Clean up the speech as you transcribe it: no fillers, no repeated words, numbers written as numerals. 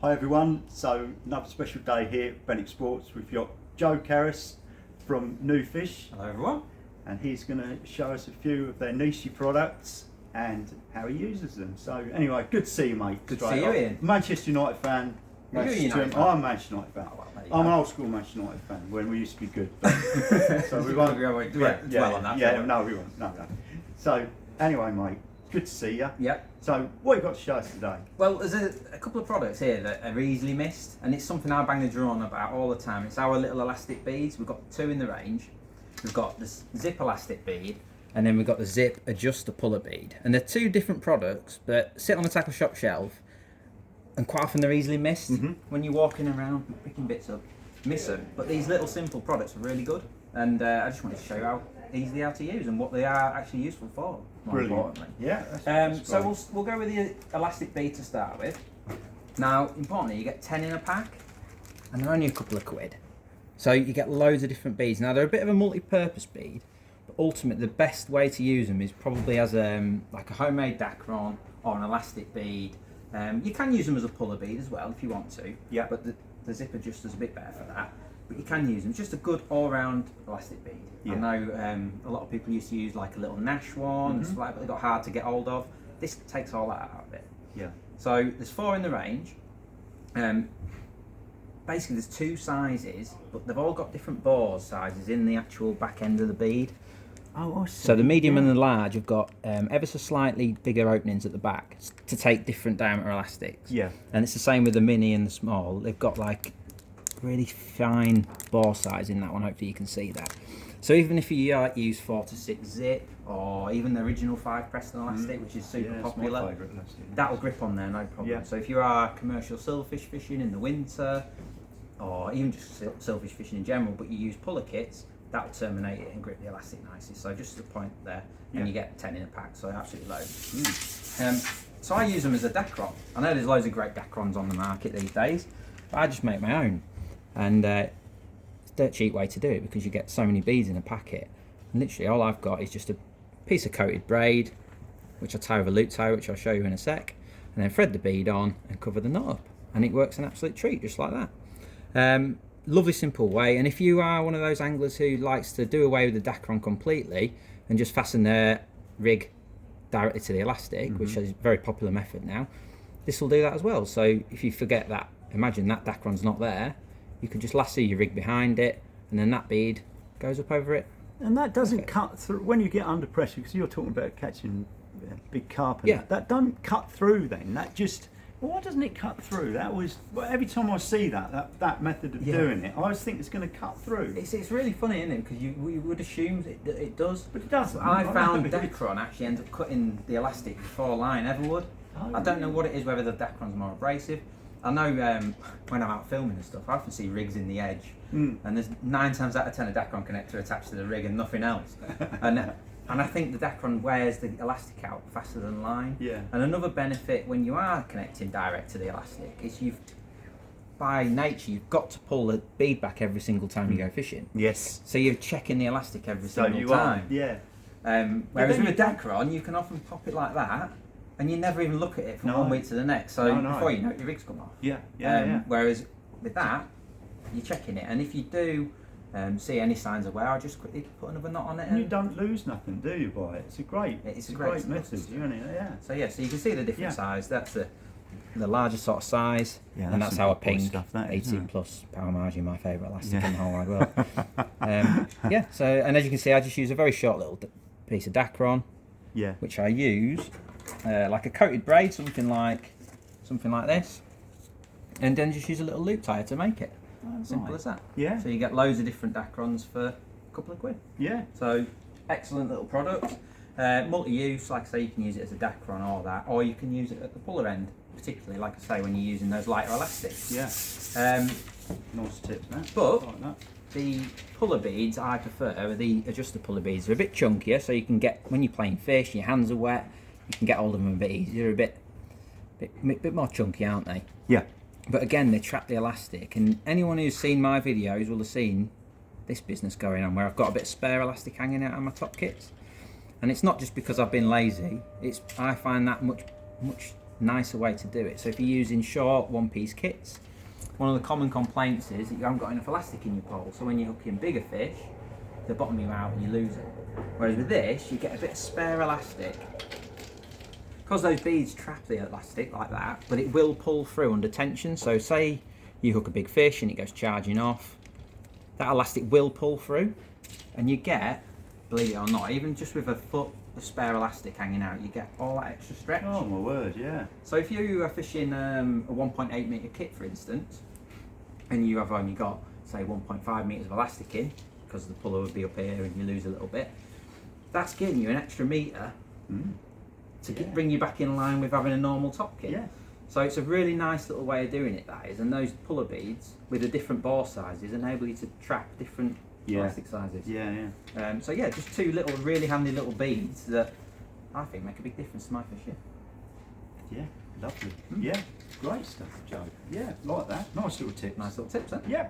Hi everyone, so another special day here at Bennett Sports. We've got Joe Carass from New Fish. Hello everyone. And he's going to show us a few of their niche products and how he uses them. So anyway, good to see you, mate. Good to see you, Ian. Manchester United fan. You're a United fan? I'm a Manchester United fan. Oh, well, I'm an old school Manchester United fan when we used to be good. So we won't dwell on that. No, we won't. No. So anyway, mate, good to see you. Yeah. So what have you got to show us today? Well, there's a couple of products here that are easily missed, and it's something I bang the drum on about all the time. It's our little elastic beads. We've got two in the range. We've got the zip elastic bead, and then we've got the zip adjuster puller bead. And they're two different products that sit on the tackle shop shelf, and quite often they're easily missed when you're walking around picking bits up. Miss them. But these little simple products are really good, and I just wanted to show you how easily how to use and what they are actually useful for. More importantly. Yeah. That's so we'll go with the elastic bead to start with. Now, importantly, you get 10 in a pack, and they're only a couple of quid. So you get loads of different beads. Now they're a bit of a multi-purpose bead, but ultimately the best way to use them is probably as like a homemade dacron or an elastic bead. You can use them as a puller bead as well if you want to. Yeah. But the zip adjuster's a bit better for that. But you can use them. Just a good all-round elastic bead. Yeah. I know a lot of people used to use like a little Nash one, and stuff like that, but they got hard to get hold of. This takes all that out of it. Yeah. So there's 4 in the range. Basically there's 2 sizes, but they've all got different bore sizes in the actual back end of the bead. Oh, I see. So the medium and the large have got ever so slightly bigger openings at the back to take different diameter elastics. Yeah. And it's the same with the mini and the small. They've got like really fine bore size in that one. Hopefully you can see that. So even if you use 4 to 6 zip, or even the original 5 Preston elastic, which is super popular, my favourite elastic. That'll grip on there, no problem. Yeah. So if you are commercial silverfish fishing in the winter, or even just silverfish fishing in general, but you use puller kits, that'll terminate it and grip the elastic nicely. So just the point there, and you get 10 in a pack, so absolutely loads. So I use them as a dacron. I know there's loads of great dacrons on the market these days, but I just make my own. And it's a dirt cheap way to do it because you get so many beads in a packet. And literally all I've got is just a piece of coated braid, which I tie with a loop tie, which I'll show you in a sec, and then thread the bead on and cover the knot up. And it works an absolute treat, just like that. Lovely simple way, and if you are one of those anglers who likes to do away with the dacron completely and just fasten their rig directly to the elastic, which is a very popular method now, this will do that as well. So if you forget that, imagine that dacron's not there, you can just lasso your rig behind it, and then that bead goes up over it. And that doesn't cut through when you get under pressure, because you're talking about catching big carp. Yeah. That doesn't cut through then. That just, well, why doesn't it cut through? That was, well, every time I see that method of doing it, I always think it's going to cut through. It's really funny, isn't it? Because you would assume it does. But it doesn't. I found dacron actually ends up cutting the elastic before line ever would. I don't know what it is, whether the dacron's more abrasive. I know when I'm out filming and stuff, I often see rigs in the edge, and there's 9 times out of 10 a dacron connector attached to the rig and nothing else. And I think the dacron wears the elastic out faster than line. Yeah. And another benefit when you are connecting direct to the elastic is by nature you've got to pull the bead back every single time you go fishing. Yes. So you're checking the elastic every single time. Are. Yeah. Whereas with a dacron, you can often pop it like that, and you never even look at it from one week to the next. So before you know it, your rig's come off. Yeah. Whereas with that, you're checking it, and if you do see any signs of wear, I'll just quickly put another knot on it. And you don't lose nothing, do you, by it? It's a great method, isn't it? Yeah. So you can see the different size. That's the largest sort of size, and that's our ping stuff, 80 plus power margin, my favourite elastic in the whole wide world. So and as you can see, I just use a very short little piece of dacron, which I use like a coated braid, something like this, and then just use a little loop tie to make it. Simple as that. Yeah. So you get loads of different dacrons for a couple of quid. Yeah. So excellent little product. Multi-use, like I say, you can use it as a dacron or you can use it at the puller end, particularly like I say when you're using those lighter elastics. Yeah. Nice tip, that. But like that. The puller beads I prefer, the adjuster puller beads, are a bit chunkier, so you can get, when you're playing fish, your hands are wet, you can get hold of them a bit easier, a bit more chunky, aren't they? Yeah. But again, they trap the elastic, and anyone who's seen my videos will have seen this business going on where I've got a bit of spare elastic hanging out on my top kits. And it's not just because I've been lazy, I find that much nicer way to do it. So if you're using short one-piece kits, one of the common complaints is that you haven't got enough elastic in your pole. So when you're hooking bigger fish, they bottom you out and you lose it. Whereas with this, you get a bit of spare elastic. Because those beads trap the elastic like that, but it will pull through under tension. So say you hook a big fish and it goes charging off, that elastic will pull through, and you get, believe it or not, even just with a foot of spare elastic hanging out, you get all that extra stretch. Oh my word, yeah. So if you are fishing a 1.8 metre kit, for instance, and you have only got, say, 1.5 metres of elastic in, because the puller would be up here and you lose a little bit, that's giving you an extra metre to bring you back in line with having a normal top kit. Yeah. So it's a really nice little way of doing it, that is, and those puller beads with the different bore sizes enable you to trap different elastic sizes. Yeah, yeah. So yeah, just two little, really handy little beads that I think make a big difference to my fishing. Yeah, lovely. Yeah, great stuff, Joe. Yeah, like that. Nice little tips. Nice little tips, huh? Yeah.